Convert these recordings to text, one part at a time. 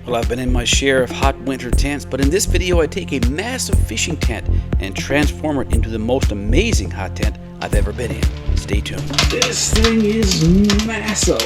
Well, I've been in my share of hot winter tents, but in this video I take a massive fishing tent and transform it into the most amazing hot tent I've ever been in. Stay tuned. This thing is massive.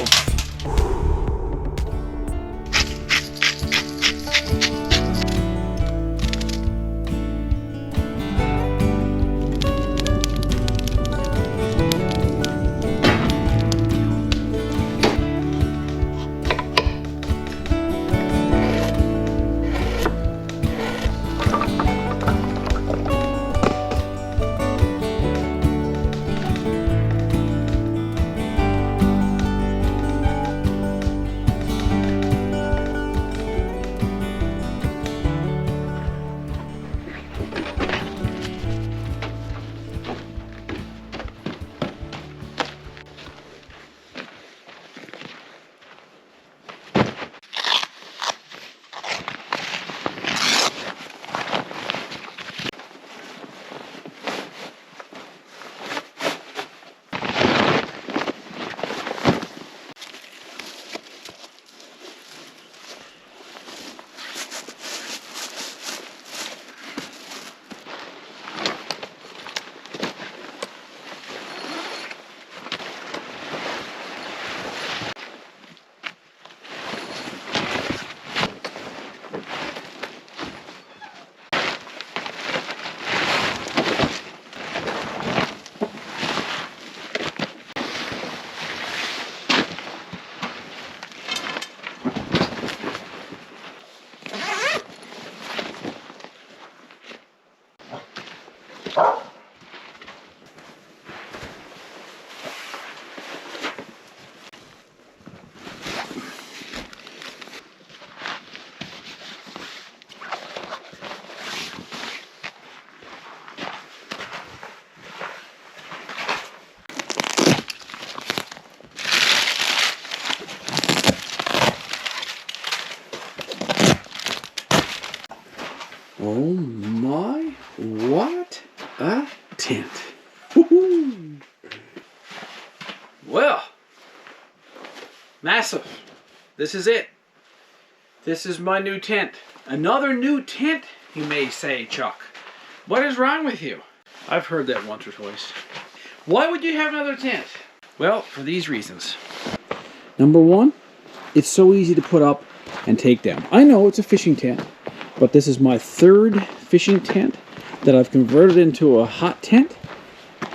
Oh my, what a tent. Woohoo! Well, massive. This is it. This is my new tent. Another new tent, you may say, Chuck. What is wrong with you? I've heard that once or twice. Why would you have another tent? Well, for these reasons. Number one, it's so easy to put up and take down. I know it's a fishing tent, but this is my third fishing tent that I've converted into a hot tent,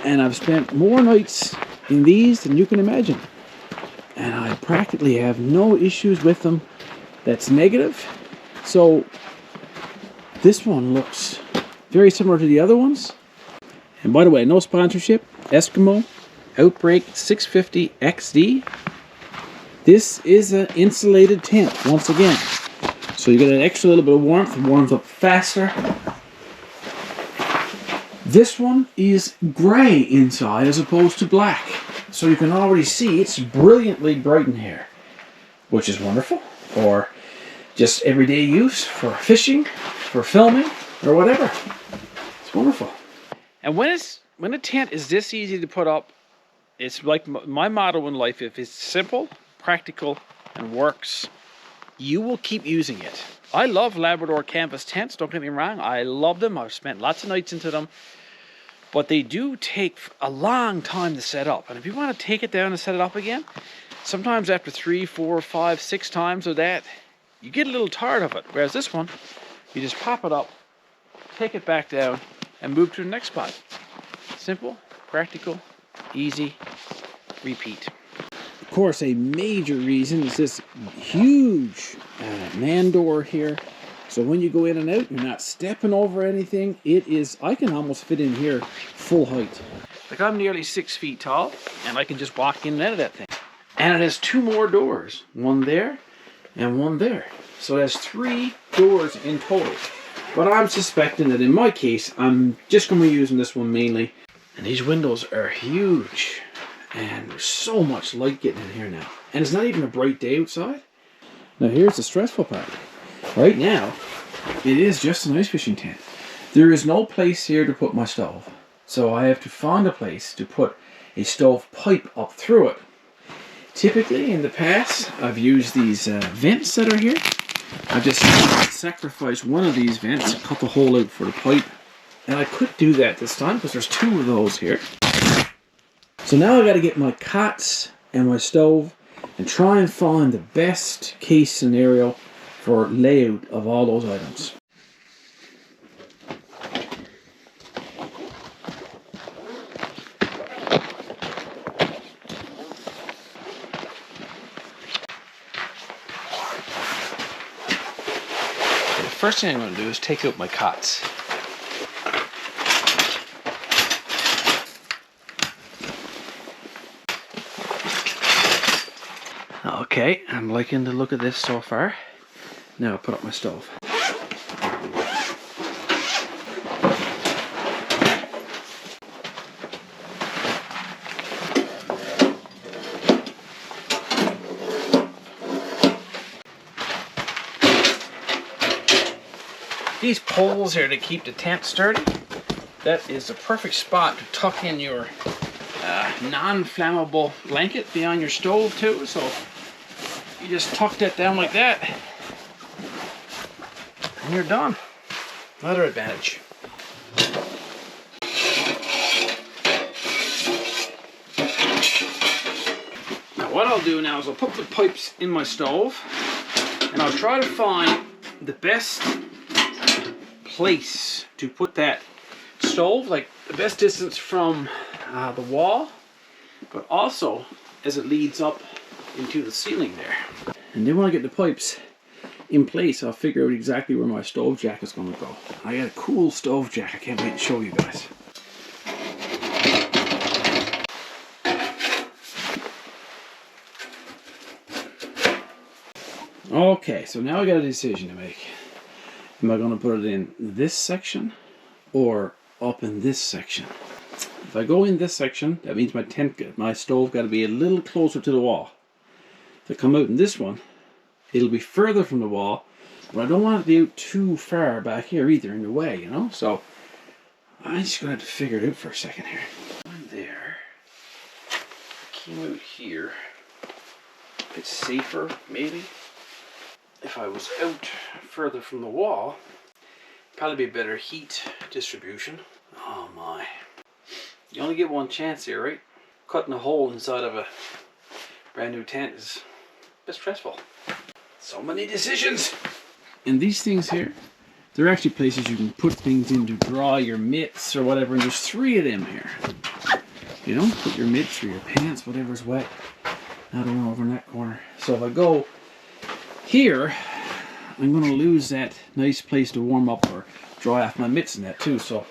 and I've spent more nights in these than you can imagine. And I practically have no issues with them that's negative. So this one looks very similar to the other ones. And by the way, no sponsorship. Eskimo Outbreak 650 XD. This is an insulated tent once again. So you get an extra little bit of warmth. It warms up faster. This one is gray inside as opposed to black. So you can already see it's brilliantly bright in here, which is wonderful. Or just everyday use for fishing, for filming, or whatever. It's wonderful. And when a tent is this easy to put up, it's like my motto in life: if it's simple, practical, and works, you will keep using it. I love Labrador canvas tents, don't get me wrong. I love them. I've spent lots of nights into them. But they do take a long time to set up. And if you want to take it down and set it up again, sometimes after 3, 4, 5, 6 times of that, you get a little tired of it. Whereas this one, you just pop it up, take it back down, and move to the next spot. Simple, practical, easy, repeat. Of course, a major reason is this huge man door here. So when you go in and out, you're not stepping over anything. It is, I can almost fit in here full height. Like, I'm nearly 6 feet tall, and I can just walk in and out of that thing. And it has 2 more doors, one there and one there. So it has 3 doors in total. But I'm suspecting that in my case, I'm just going to be using this one mainly. And these windows are huge. And there's so much light getting in here now. And it's not even a bright day outside. Now here's the stressful part. Right now, it is just an ice fishing tent. There is no place here to put my stove. So I have to find a place to put a stove pipe up through it. Typically, in the past, I've used these vents that are here. I've just sacrificed one of these vents, cut the hole out for the pipe. And I could do that this time because there's two of those here. So now I got to get my cots and my stove and try and find the best case scenario for layout of all those items. The first thing I'm going to do is take out my cots. Okay, I'm liking the look of this so far. Now I'll put up my stove. These poles here to keep the tent sturdy, that is the perfect spot to tuck in your non-flammable blanket behind your stove too. So you just tuck that down like that and you're done. Another advantage. Now what I'll do now is I'll put the pipes in my stove and I'll try to find the best place to put that stove, like the best distance from the wall, but also as it leads up into the ceiling there. And then when I get the pipes in place, I'll figure out exactly where my stove jack is going to go. I got a cool stove jack. I can't wait to show you guys. Okay, so now I got a decision to make. Am I going to put it in this section or up in this section? If I go in this section, that means my stove got to be a little closer to the wall. If I come out in this one, it'll be further from the wall, but I don't want it to be out too far back here either in the way, you know? So I'm just going to have to figure it out for a second here. I'm there. Came out here. It's safer, maybe. If I was out further from the wall, probably be better heat distribution. Oh my. You only get one chance here, right? Cutting a hole inside of a brand new tent is a bit stressful. So many decisions. And these things here, they're actually places you can put things in to dry your mitts or whatever, and there's 3 of them here. You know, put your mitts or your pants, whatever's wet. Another one over in that corner. So if I go here, I'm going to lose that nice place to warm up or dry off my mitts and that too. So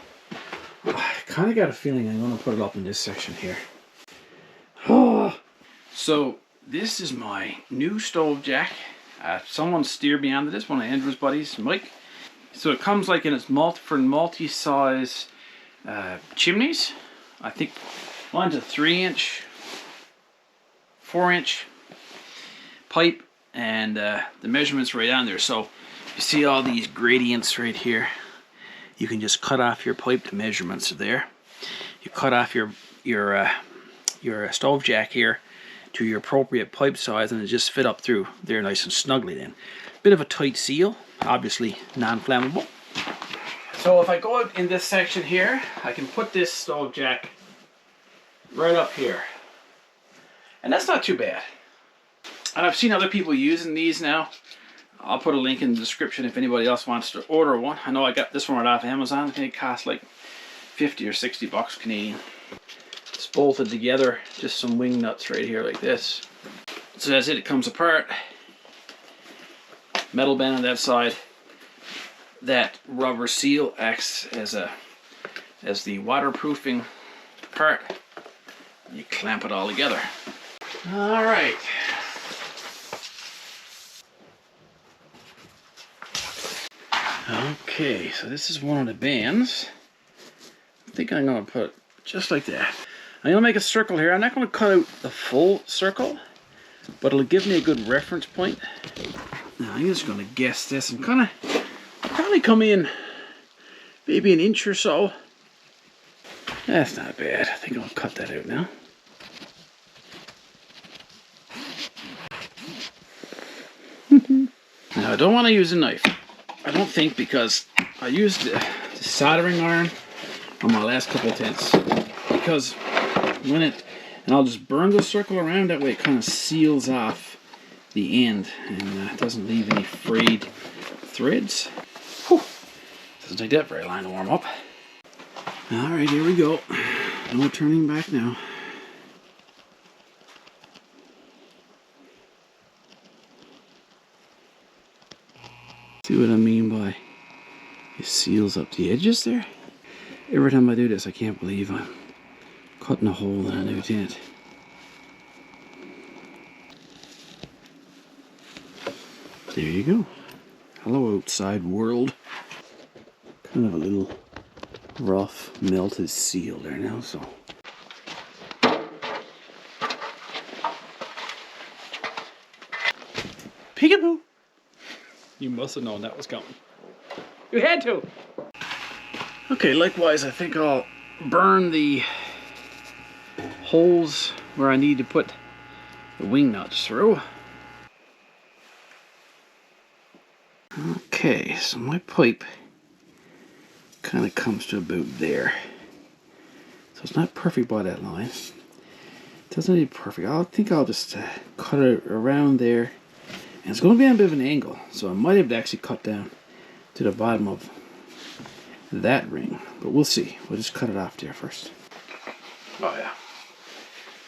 I kind of got a feeling I'm going to put it up in this section here. So this is my new stove jack. Someone steered me onto this, one of Andrew's buddies, Mike. So it comes like in its multi-size chimneys. I think mine's a 3-inch, 4-inch pipe, and the measurements right on there. So you see all these gradients right here. You can just cut off your pipe. The measurements are there. You cut off your stove jack here to your appropriate pipe size, and it just fit up through there nice and snugly then. Bit of a tight seal, obviously non-flammable. So if I go out in this section here, I can put this stove jack right up here. And that's not too bad. And I've seen other people using these now. I'll put a link in the description if anybody else wants to order one. I know I got this one right off Amazon. I think it costs like 50 or 60 bucks Canadian. It's bolted together, just some wing nuts right here like this. So that's it, it comes apart. Metal band on that side. That rubber seal acts as the waterproofing part. You clamp it all together. All right. Okay, so this is one of the bands. I think I'm going to put it just like that. I'm going to make a circle here. I'm not going to cut out the full circle, but it'll give me a good reference point. Now I'm just going to guess this and kind of probably come in maybe an inch or so. That's not bad. I think I'll cut that out now. Now I don't want to use a knife. I don't think, because I used the soldering iron on my last couple of tents. Because when it, and I'll just burn the circle around, that way it kind of seals off the end and doesn't leave any frayed threads. Whew. Doesn't take that very long to warm up. Alright, here we go. No turning back now. See what I mean by it seals up the edges there? Every time I do this, I can't believe I'm cutting a hole in a new tent. There you go. Hello, outside world. Kind of a little rough, melted seal there now, so. Peekaboo! You must have known that was coming. You had to! Okay, likewise, I think I'll burn the holes where I need to put the wing nuts through. Okay, so my pipe kind of comes to about there. So it's not perfect by that line. It doesn't need perfect. I think I'll just cut it around there. And it's going to be on a bit of an angle, so I might have to actually cut down to the bottom of that ring. But we'll see. We'll just cut it off there first. Oh yeah.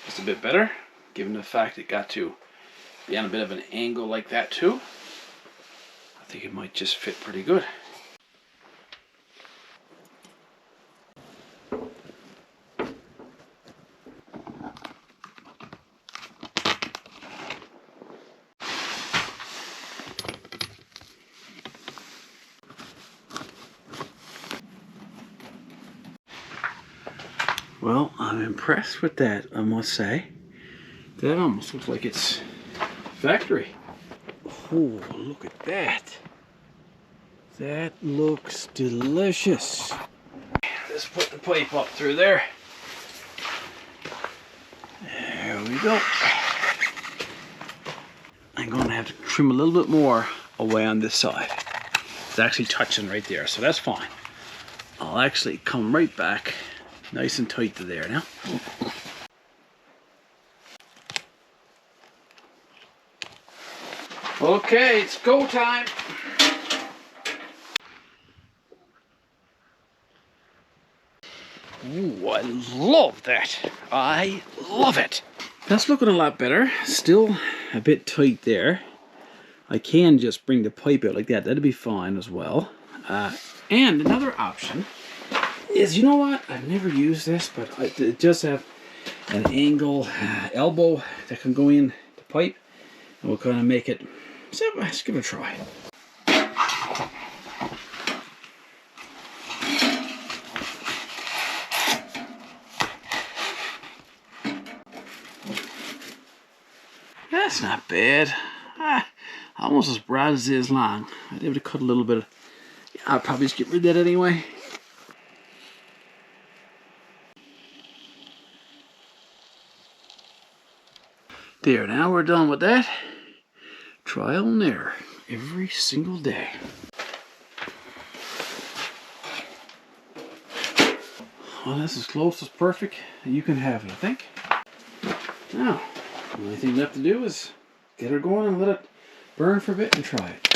Just a bit better, given the fact it got to be on a bit of an angle like that too. I think it might just fit pretty good. Well, I'm impressed with that, I must say. That almost looks like it's factory. Oh, look at that. That looks delicious. Let's put the pipe up through there. There we go. I'm going to have to trim a little bit more away on this side. It's actually touching right there, so that's fine. I'll actually come right back nice and tight to there now. Okay, it's go time. Ooh, I love that. I love it. That's looking a lot better. Still a bit tight there. I can just bring the pipe out like that. That'd be fine as well. And another option is, you know what? I've never used this, but it does have an angle elbow that can go in the pipe, and we'll kind of make it. So let's give it a try. That's not bad. Almost as broad as it is long. I'd have to cut a little bit of. Yeah, I'll probably just get rid of that anyway. There, now we're done with that. Trial and error every single day. Well, that's as close as perfect as you can have it, I think. Now, the only thing left to do is get her going and let it burn for a bit and try it.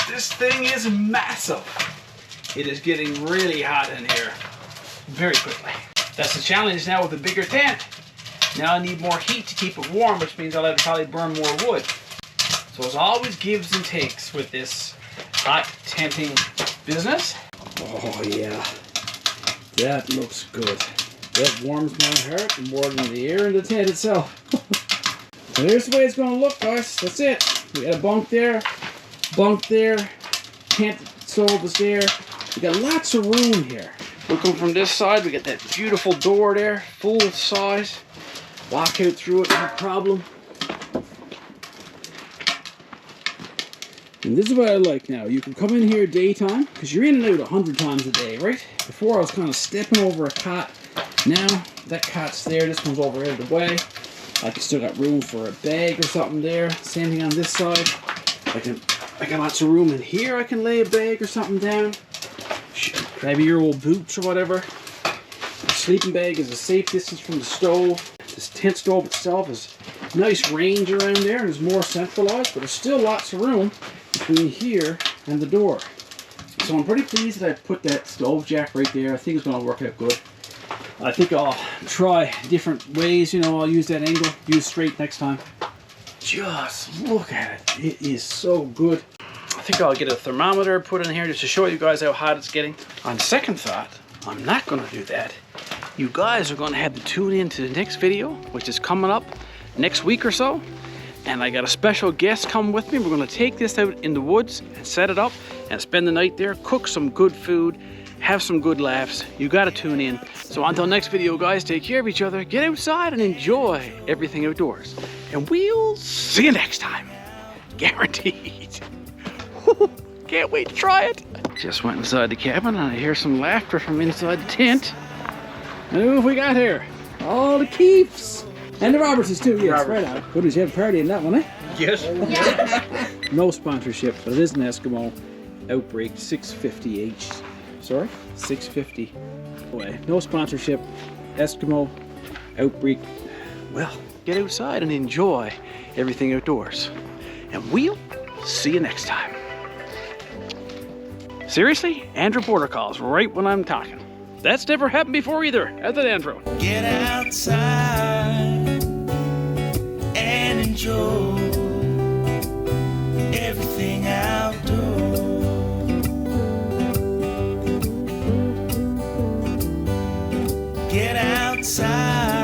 This thing is massive. It is getting really hot in here very quickly. That's the challenge now with a bigger tent. Now I need more heat to keep it warm, which means I'll have to probably burn more wood. So there's always gives and takes with this hot tenting business. Oh yeah, that looks good. That warms my heart more than the air in the tent itself. So here's the way it's going to look, guys. That's it. We got a bunk there, tent stove is there. We got lots of room here. Looking from this side, we got that beautiful door there, full size. Walk out through it, no problem. And this is what I like now. You can come in here daytime, because you're in and out 100 times a day, right? Before I was kind of stepping over a cot. Now, that cot's there, this one's over out of the way. I can still got room for a bag or something there. Same thing on this side. I got lots of room in here. I can lay a bag or something down. Maybe your old boots or whatever. The sleeping bag is a safe distance from the stove. This tent stove itself is nice range around there and is more centralized, but there's still lots of room between here and the door. So I'm pretty pleased that I put that stove jack right there. I think it's going to work out good. I think I'll try different ways, you know, I'll use that angle, use straight next time. Just look at it. It is so good. I think I'll get a thermometer put in here just to show you guys how hot it's getting. On second thought, I'm not going to do that. You guys are going to have to tune in to the next video, which is coming up next week or so. And I got a special guest coming with me. We're going to take this out in the woods and set it up and spend the night there, cook some good food, have some good laughs. You got to tune in. So until next video, guys, take care of each other, get outside and enjoy everything outdoors. And we'll see you next time. Guaranteed. Can't wait to try it. Just went inside the cabin and I hear some laughter from inside the tent. And who have we got here? All the Keefs. And the Robertsons too, yes, right out. Goodness, you have a party in that one, eh? Yes. No sponsorship, but it is an Eskimo Outbreak 650H. Sorry? 650. Anyway, no sponsorship. Eskimo Outbreak. Well, get outside and enjoy everything outdoors. And we'll see you next time. Seriously? Andrew Porter calls right when I'm talking. That's never happened before either, has it, Andrew? Get outside and enjoy everything outdoors. Get outside.